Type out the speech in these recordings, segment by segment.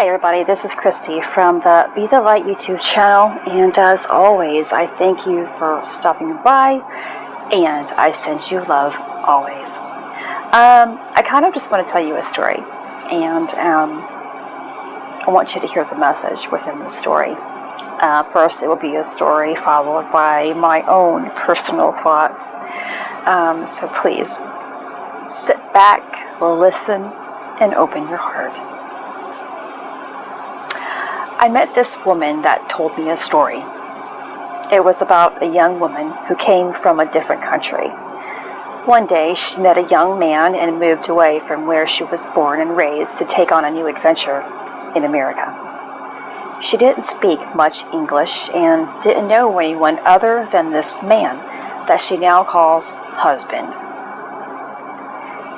Hi everybody, this is Christy from the Be the Light YouTube channel, and as always, I thank you for stopping by, and I send you love always. I kind of just want to tell you a story, and I want you to hear the message within the story. First, it will be a story followed by my own personal thoughts, so please sit back, listen, and open your heart. I met this woman that told me a story. It was about a young woman who came from a different country. One day, she met a young man and moved away from where she was born and raised to take on a new adventure in America. She didn't speak much English and didn't know anyone other than this man that she now calls husband.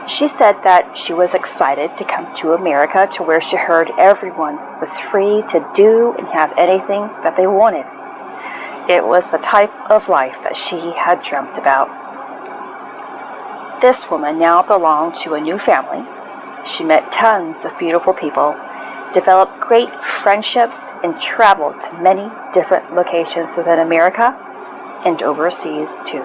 She said that she was excited to come to America, to where she heard everyone was free to do and have anything that they wanted. It was the type of life that she had dreamt about. This woman now belonged to a new family. She met tons of beautiful people, developed great friendships, and traveled to many different locations within America and overseas too.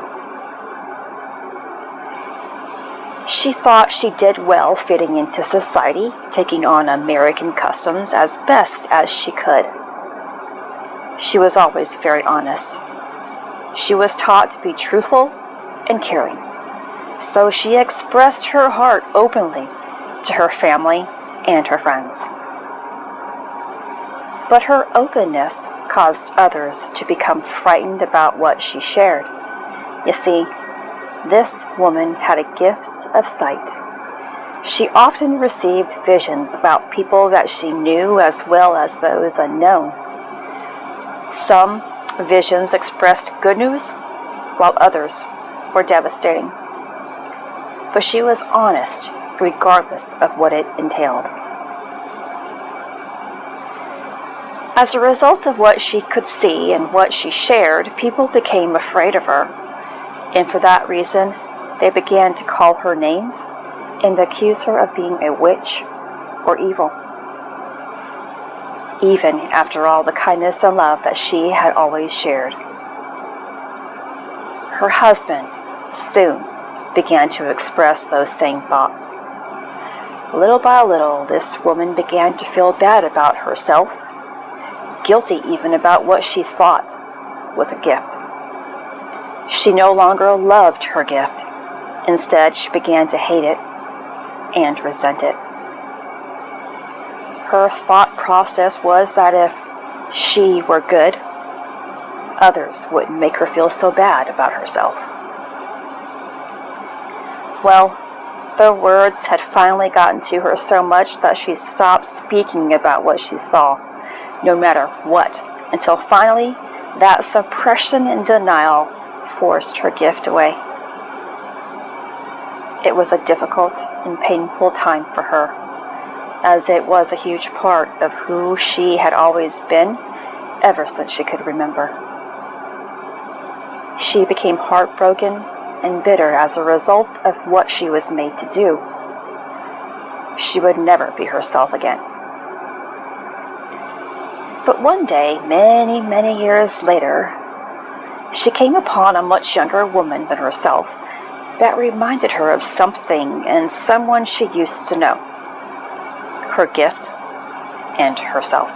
She thought she did well fitting into society, taking on American customs as best as she could. She was always very honest. She was taught to be truthful and caring, so she expressed her heart openly to her family and her friends. But her openness caused others to become frightened about what she shared. You see, this woman had a gift of sight. She often received visions about people that she knew as well as those unknown. Some visions expressed good news, while others were devastating. But she was honest, regardless of what it entailed. As a result of what she could see and what she shared, people became afraid of her. And for that reason, they began to call her names and accuse her of being a witch or evil, even after all the kindness and love that she had always shared. Her husband soon began to express those same thoughts. Little by little, this woman began to feel bad about herself, guilty even about what she thought was a gift. She no longer loved her gift. Instead, she began to hate it and resent it. Her thought process was that if she were good, others wouldn't make her feel so bad about herself. Well, the words had finally gotten to her so much that she stopped speaking about what she saw, no matter what, until finally that suppression and denial forced her gift away. It was a difficult and painful time for her, as it was a huge part of who she had always been ever since she could remember. She became heartbroken and bitter as a result of what she was made to do. She would never be herself again. But one day, many, many years later, she came upon a much younger woman than herself that reminded her of something and someone she used to know: her gift and herself.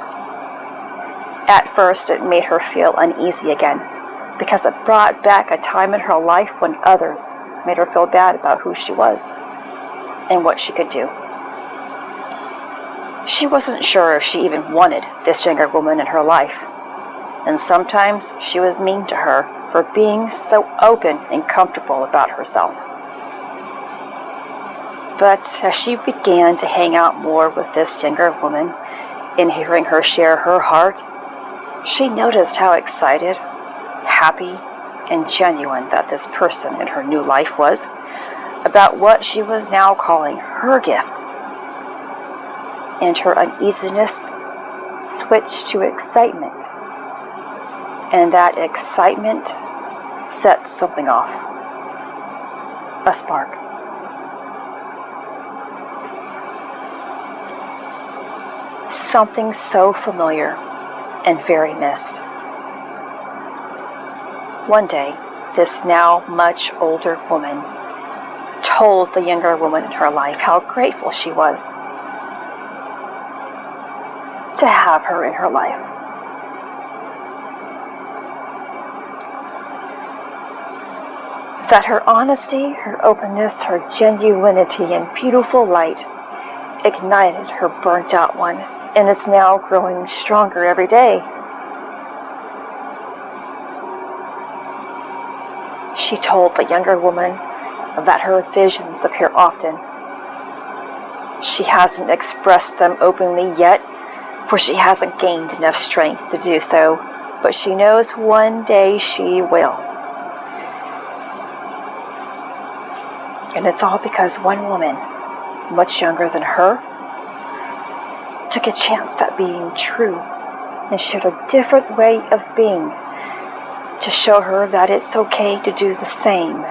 At first, it made her feel uneasy again, because it brought back a time in her life when others made her feel bad about who she was and what she could do. She wasn't sure if she even wanted this younger woman in her life, and sometimes she was mean to her for being so open and comfortable about herself. But as she began to hang out more with this younger woman and hearing her share her heart, she noticed how excited, happy, and genuine that this person in her new life was about what she was now calling her gift. And her uneasiness switched to excitement, and that excitement set something off. A spark. something so familiar and very missed. One day, this now much older woman told the younger woman in her life how grateful she was to have her in her life. That her honesty, her openness, her genuinity, and beautiful light ignited her burnt-out one and is now growing stronger every day. She told the younger woman that her visions appear often. She hasn't expressed them openly yet, for she hasn't gained enough strength to do so, but she knows one day she will. And it's all because one woman, much younger than her, took a chance at being true and showed a different way of being to show her that it's okay to do the same,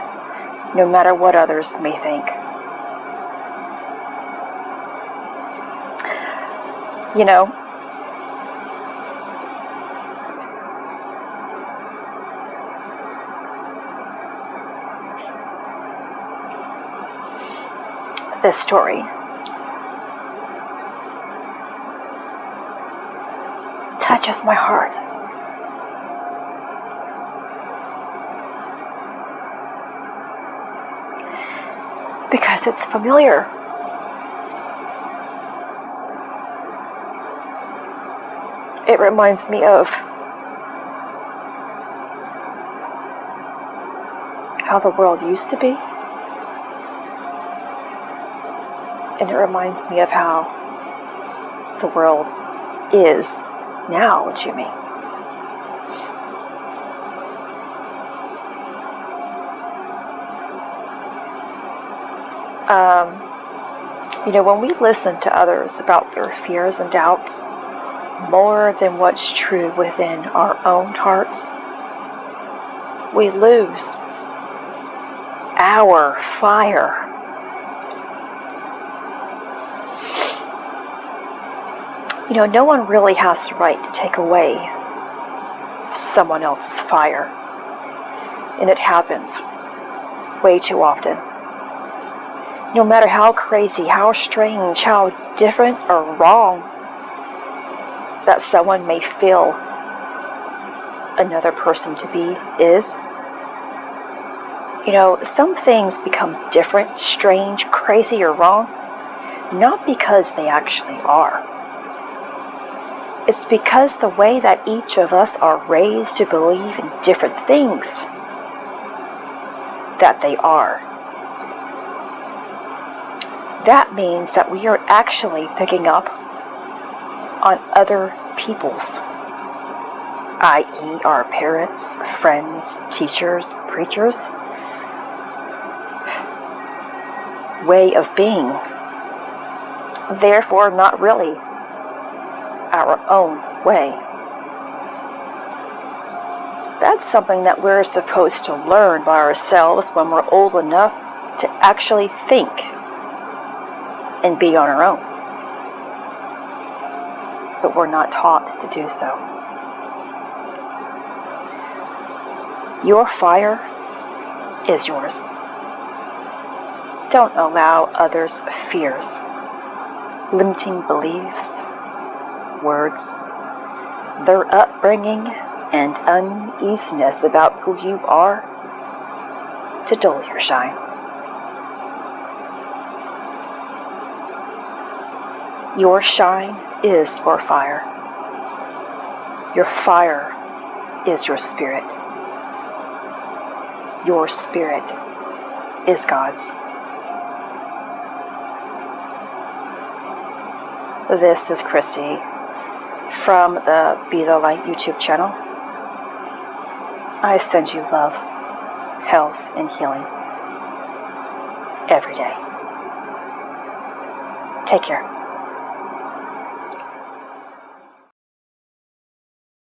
no matter what others may think. You know, this story touches my heart. Because it's familiar. It reminds me of how the world used to be. And it reminds me of how the world is now to me. When we listen to others about their fears and doubts, more than what's true within our own hearts, we lose our fire. No one really has the right to take away someone else's fire. And it happens way too often. No matter how crazy, how strange, how different or wrong that someone may feel another person to be is, some things become different, strange, crazy, or wrong, not because they actually are. It's because the way that each of us are raised to believe in different things that they are. That means that we are actually picking up on other people's, i.e. our parents, friends, teachers, preachers, way of being. Therefore, not really our own way. That's something that we're supposed to learn by ourselves when we're old enough to actually think and be on our own. But we're not taught to do so. Your fire is yours. Don't allow others' fears, limiting beliefs, words, their upbringing, and uneasiness about who you are to dull your shine. Your shine is your fire. Your fire is your spirit. Your spirit is God's. This is Christy from the Be the Light YouTube channel. I send you love, health, and healing every day. Take care.